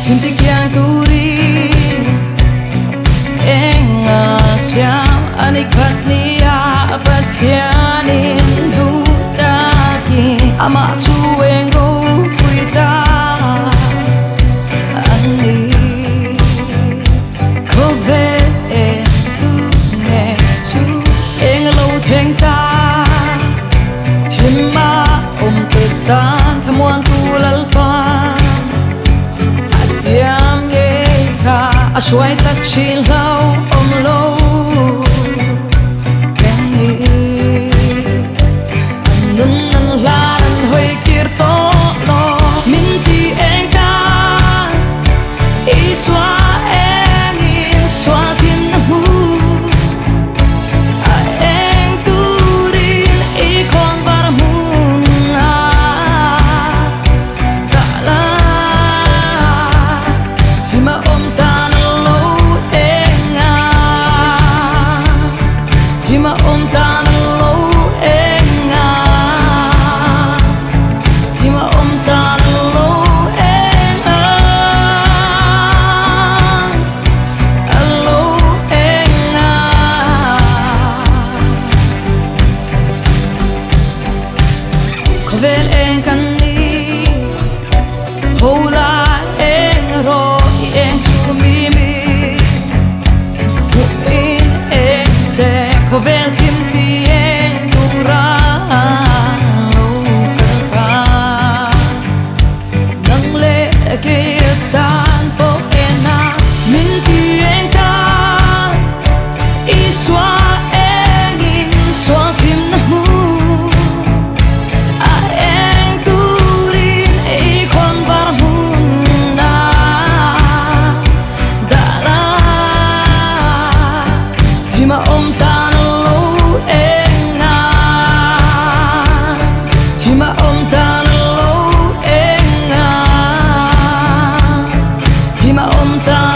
Himtikyang turi Engasyam Anikat niya Pathianin Dutaki Amatsueng ro Kuita Ani Khawvel Êntu Êntu Englo thengta Thima Tetan Thamuang tu lalpa Pathian ngaihla Aswai tak chilau lo Beng Anun nan laran hoi kirto lo Minti engka Iswa engin swa thinlung Khawvel engkan ni Hola engro Êntu mimi Muin engse Khawvel thimti Êntu ra Lokaka Nang le Kirtan po ena Minti engka Iswa engin Swa thinlung Hima om ta